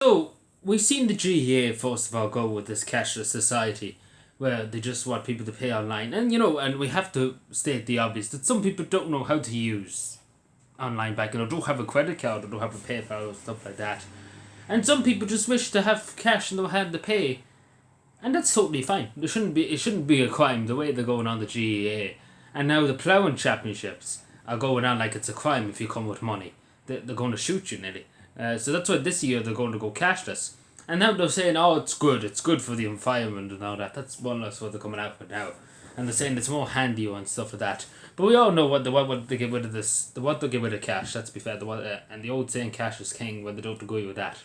So, we've seen the GEA, first of all, go with this cashless society where they just want people to pay online. And, and we have to state the obvious that some people don't know how to use online banking or don't have a credit card or don't have a PayPal or stuff like that. And some people just wish to have cash in their hand to pay. And that's totally fine. It shouldn't be a crime the way they're going on the GEA. And now the ploughing championships are going on like it's a crime if you come with money. They're going to shoot you nearly. So that's why this year they're going to go cashless. And now they're saying, oh, it's good for the environment and all that. That's more or less what they're coming out with now. And they're saying it's more handy and stuff like that. But we all know what they get rid of this. What they get rid of cash. Let's be fair. And the old saying, cash is king. Well, they don't agree with that.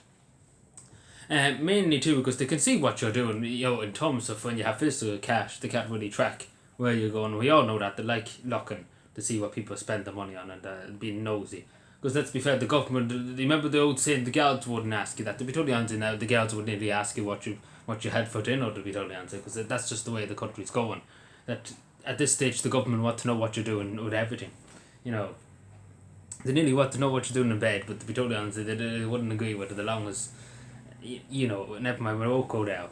Mainly too because they can see what you're doing. In terms of when you have physical cash, they can't really track where you're going. We all know that they like looking to see what people spend the money on and being nosy. Because let's be fair, the government. Remember the old saying, the guards wouldn't ask you that. To be totally honest, now the guards would nearly ask you what you had for dinner. To be totally honest, because that's just the way the country's going. That at this stage, the government want to know what you're doing with everything. They nearly want to know what you're doing in bed. But to be totally honest, they wouldn't agree with it as long as. Never mind, we won't go there.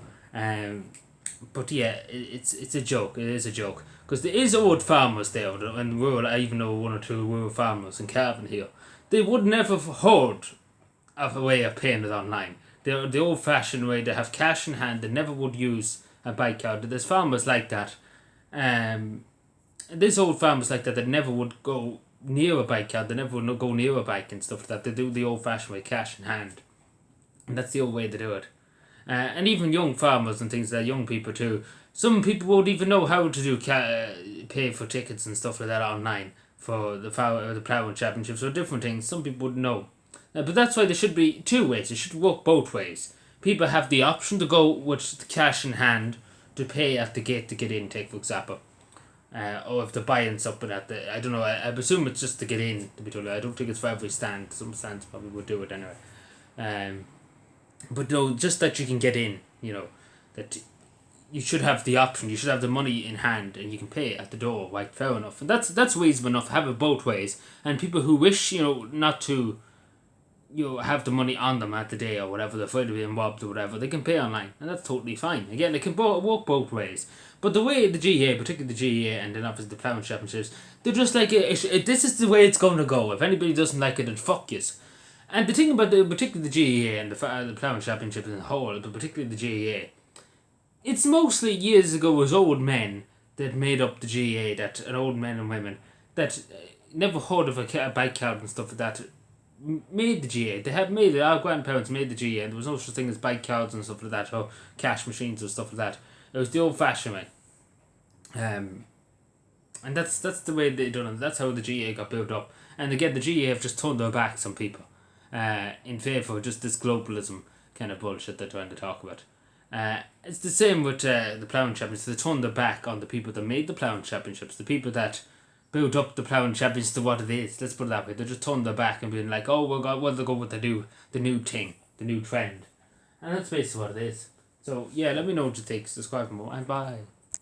But yeah, it's a joke. It is a joke because there is old farmers there, and rural. I even know one or two rural farmers in Cavan here. They would never have heard of a way of paying it online. They're the old-fashioned way. They have cash in hand. They never would use a bank card. There's farmers like that. There's old farmers like that never would go near a bank card. They never would go near a bank and stuff like that. They do the old-fashioned way, cash in hand. And that's the old way to do it. And even young farmers and things like that, young people too. Some people won't even know how to do pay for tickets and stuff like that online for the ploughing championships or different things. Some people wouldn't know. But that's why there should be two ways. It should work both ways. People have the option to go with the cash in hand to pay at the gate to get in, take for example. Or if they're buying something at the... I don't know, I presume it's just to get in, to be told. I don't think it's for every stand. Some stands probably would do it anyway. But no, just that you can get in, that you should have the option, you should have the money in hand and you can pay at the door, right, fair enough. And that's reasonable enough, have it both ways. And people who wish, not to, have the money on them at the day or whatever, they're afraid of being robbed or whatever, they can pay online. And that's totally fine. Again, it can work both ways. But the way the GEA, particularly the GEA and then obviously the ploughing championships, they're just like, this is the way it's going to go. If anybody doesn't like it, then fuck yous. And the thing about particularly the GEA and the ploughing championships as a whole, but particularly the GEA, it's mostly years ago as old men that made up the GEA, and old men and women that never heard of a bike card and stuff like that made the GEA. They had made it. Our grandparents made the GEA, and there was no such thing as bike cards and stuff like that, or cash machines and stuff like that. It was the old-fashioned way. And that's the way they done it. That's how the GEA got built up. And again, the GEA have just turned their backs on people. In favour of just this globalism kind of bullshit they're trying to talk about. It's the same with the ploughing championships. They turned their back on the people that made the ploughing championships, the people that built up the ploughing championships to what it is. Let's put it that way. They just turned their back and being like, oh, we'll go with the new thing, the new trend. And that's basically what it is. So, yeah, let me know what you think. Subscribe for more, and bye.